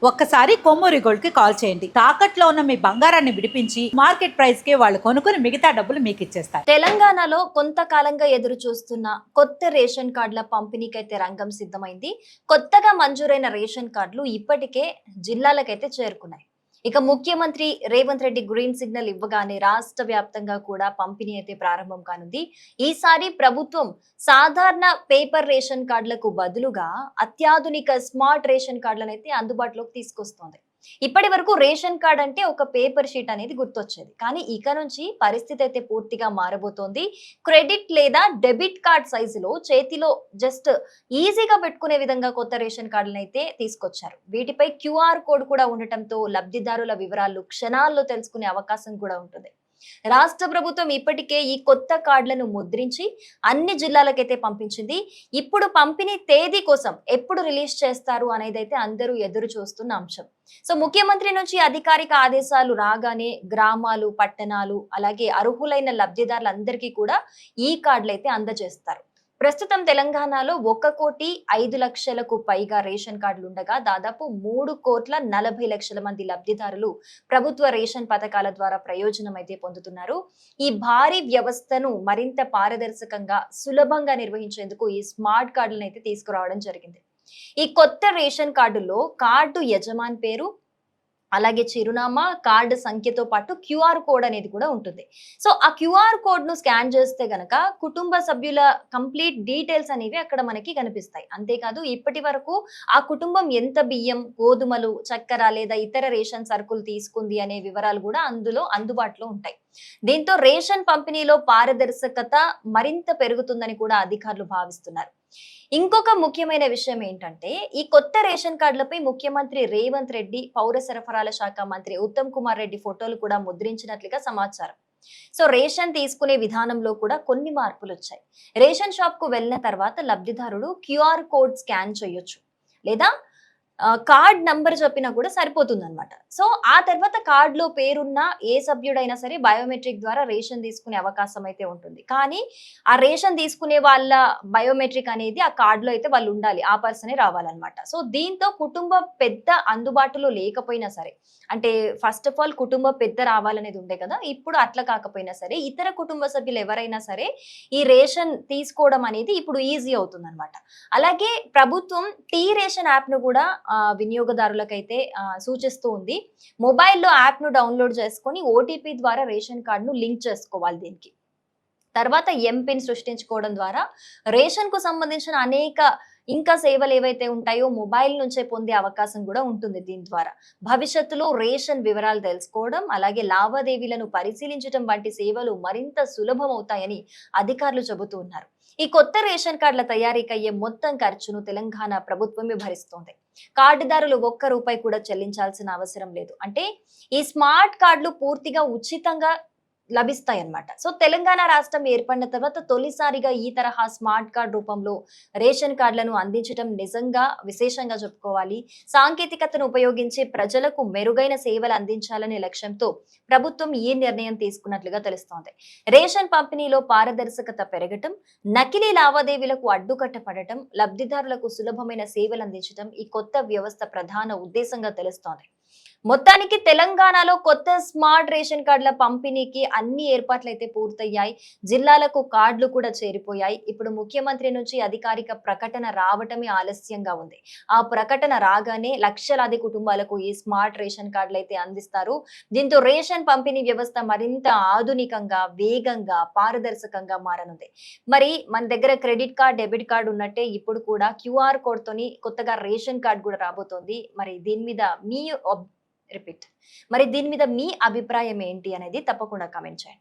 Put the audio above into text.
ఒక్కసారి కొమ్మూరి గోల్డ్ కి కాల్ చేయండి. తాకట్లో ఉన్న మీ బంగారాన్ని విడిపించి మార్కెట్ ప్రైస్ కి వాళ్ళు కొనుక్కుని మిగతా డబ్బులు మీకు ఇచ్చేస్తారు. తెలంగాణలో కొంతకాలంగా ఎదురు చూస్తున్న కొత్త రేషన్ కార్డుల పంపిణీకైతే రంగం సిద్ధమైంది. కొత్తగా మంజూరైన రేషన్ కార్డులు ఇప్పటికే జిల్లాలకైతే చేరుకున్నాయి. ఇక ముఖ్యమంత్రి రేవంత్ రెడ్డి గ్రీన్ సిగ్నల్ ఇవ్వగానే రాష్ట్ర వ్యాప్తంగా కూడా పంపిణీ అయితే ప్రారంభం కానుంది. ఈసారి ప్రభుత్వం సాధారణ పేపర్ రేషన్ కార్డులకు బదులుగా అత్యాధునిక స్మార్ట్ రేషన్ కార్డులను అయితే అందుబాటులోకి తీసుకొస్తోంది. ఇప్పటి వరకు రేషన్ కార్డ్ అంటే ఒక పేపర్ షీట్ అనేది గుర్తొచ్చేది. కానీ ఇక నుంచి పరిస్థితి అయితే పూర్తిగా మారబోతోంది. క్రెడిట్ లేదా డెబిట్ కార్డ్ సైజులో చేతిలో జస్ట్ ఈజీగా పెట్టుకునే విధంగా కొత్త రేషన్ కార్డులను అయితే తీసుకొచ్చారు. వీటిపై క్యూఆర్ కోడ్ కూడా ఉండటంతో లబ్ధిదారుల వివరాలు క్షణాల్లో తెలుసుకునే అవకాశం కూడా ఉంటుంది. రాష్ట్ర ప్రభుత్వం ఇప్పటికే ఈ కొత్త కార్డులను ముద్రించి అన్ని జిల్లాలకైతే పంపించింది. ఇప్పుడు పంపిణీ తేదీ కోసం ఎప్పుడు రిలీజ్ చేస్తారు అనేది అయితే అందరూ ఎదురు చూస్తున్న అంశం. సో ముఖ్యమంత్రి నుంచి అధికారిక ఆదేశాలు రాగానే గ్రామాలు, పట్టణాలు అలాగే అర్హులైన లబ్ధిదారులందరికీ కూడా ఈ కార్డులు అయితే అందజేస్తారు. ప్రస్తుతం తెలంగాణలో 1,05,00,000కు పైగా రేషన్ కార్డులు ఉండగా దాదాపు 3,40,00,000 మంది లబ్ధిదారులు ప్రభుత్వ రేషన్ పథకాల ద్వారా ప్రయోజనం అయితే పొందుతున్నారు. ఈ భారీ వ్యవస్థను మరింత పారదర్శకంగా సులభంగా నిర్వహించేందుకు ఈ స్మార్ట్ కార్డులను అయితే తీసుకురావడం జరిగింది. ఈ కొత్త రేషన్ కార్డులో కార్డు యజమాని పేరు, అలాగే చిరునామా, కార్డు సంఖ్యతో పాటు క్యూఆర్ కోడ్ అనేది కూడా ఉంటుంది. సో ఆ క్యూఆర్ కోడ్ ను స్కాన్ చేస్తే గనక కుటుంబ సభ్యుల కంప్లీట్ డీటెయిల్స్ అనేవి అక్కడ మనకి కనిపిస్తాయి. అంతేకాదు ఇప్పటి వరకు ఆ కుటుంబం ఎంత బియ్యం, గోధుమలు, చక్కెర లేదా ఇతర రేషన్ సరుకులు తీసుకుంది అనే వివరాలు కూడా అందులో అందుబాటులో ఉంటాయి. దీంతో రేషన్ పంపిణీలో పారదర్శకత మరింత పెరుగుతుందని కూడా అధికారులు భావిస్తున్నారు. ఇంకొక ముఖ్యమైన విషయం ఏంటంటే ఈ కొత్త రేషన్ కార్డులపై ముఖ్యమంత్రి రేవంత్ రెడ్డి, పౌర సరఫరాల శాఖ మంత్రి ఉత్తమ్ కుమార్ రెడ్డి ఫోటోలు కూడా ముద్రించినట్లుగా సమాచారం. సో రేషన్ తీసుకునే విధానంలో కూడా కొన్ని మార్పులు వచ్చాయి. రేషన్ షాప్ కు వెళ్ళిన తర్వాత లబ్ధిదారుడు క్యూఆర్ కోడ్ స్కాన్ చేయొచ్చు లేదా కార్డ్ నంబర్ చెప్పినా కూడా సరిపోతుంది అనమాట. సో ఆ తర్వాత కార్డ్ లో పేరున్న ఏ సభ్యుడైనా సరే బయోమెట్రిక్ ద్వారా రేషన్ తీసుకునే అవకాశం అయితే ఉంటుంది. కానీ ఆ రేషన్ తీసుకునే వాళ్ళ బయోమెట్రిక్ అనేది ఆ కార్డ్ లో అయితే వాళ్ళు ఉండాలి, ఆ పర్సనే రావాలన్నమాట. సో దీంతో కుటుంబ పెద్ద అందుబాటులో లేకపోయినా సరే, అంటే ఫస్ట్ ఆఫ్ ఆల్ కుటుంబ పెద్ద రావాలనేది ఉండే కదా, ఇప్పుడు అట్లా కాకపోయినా సరే ఇతర కుటుంబ సభ్యులు ఎవరైనా సరే ఈ రేషన్ తీసుకోవడం అనేది ఇప్పుడు ఈజీ అవుతుంది అనమాట. అలాగే ప్రభుత్వం టీ రేషన్ యాప్ ను కూడా వినియోగదారులకైతే సూచిస్తూ ఉంది. మొబైల్లో యాప్ ను డౌన్లోడ్ చేసుకొని ఓటీపీ ద్వారా రేషన్ కార్డును లింక్ చేసుకోవాలి. దీనికి తర్వాత ఎంపిన్ సృష్టించుకోవడం ద్వారా రేషన్ కు సంబంధించిన అనేక ఇంకా సేవలు ఏవైతే ఉంటాయో మొబైల్ నుంచే పొందే అవకాశం కూడా ఉంటుంది. దీని ద్వారా భవిష్యత్తులో రేషన్ వివరాలు తెలుసుకోవడం, అలాగే లావాదేవీలను పరిశీలించడం వంటి సేవలు మరింత సులభం అవుతాయని అధికారులు చెబుతూ ఉన్నారు. ఈ కొత్త రేషన్ కార్డుల తయారీకి అయ్యే మొత్తం ఖర్చును తెలంగాణ ప్రభుత్వమే భరిస్తోంది. కార్డుదారులు ₹1 కూడా చెల్లించాల్సిన అవసరం లేదు. అంటే ఈ స్మార్ట్ కార్డులు పూర్తిగా ఉచితంగా లభిస్తాయి అన్నమాట. సో తెలంగాణ రాష్ట్రం ఏర్పడిన తర్వాత తొలిసారిగా ఈ తరహా స్మార్ట్ కార్డ్ రూపంలో రేషన్ కార్డులను అందించడం నిజంగా విశేషంగా చెప్పుకోవాలి. సాంకేతికతను ఉపయోగించి ప్రజలకు మెరుగైన సేవలు అందించాలనే లక్ష్యంతో ప్రభుత్వం ఈ నిర్ణయం తీసుకున్నట్లుగా తెలుస్తోంది. రేషన్ పంపిణీలో పారదర్శకత పెరగటం, నకిలీ లావాదేవీలకు అడ్డుకట్ట పడటం, లబ్ధిదారులకు సులభమైన సేవలు అందించడం ఈ కొత్త వ్యవస్థ ప్రధాన ఉద్దేశంగా తెలుస్తోంది. మొత్తానికి తెలంగాణలో కొత్త స్మార్ట్ రేషన్ కార్డుల పంపిణీకి అన్ని ఏర్పాట్లు అయితే పూర్తయ్యాయి. జిల్లాలకు కార్డులు కూడా చేరిపోయాయి. ఇప్పుడు ముఖ్యమంత్రి నుంచి అధికారిక ప్రకటన రావటమే ఆలస్యంగా ఉంది. ఆ ప్రకటన రాగానే లక్షలాది కుటుంబాలకు ఈ స్మార్ట్ రేషన్ కార్డులు అయితే అందిస్తారు. దీంతో రేషన్ పంపిణీ వ్యవస్థ మరింత ఆధునికంగా, వేగంగా, పారదర్శకంగా మారనుంది. మరి మన దగ్గర క్రెడిట్ కార్డ్, డెబిట్ కార్డ్ ఉన్నట్టే ఇప్పుడు కూడా క్యూఆర్ కోడ్ తోని కొత్తగా రేషన్ కార్డ్ కూడా రాబోతోంది. మరి దీని మీద మీ అభిప్రాయం ఏంటి అనేది తప్పకుండా కామెంట్ చేయండి.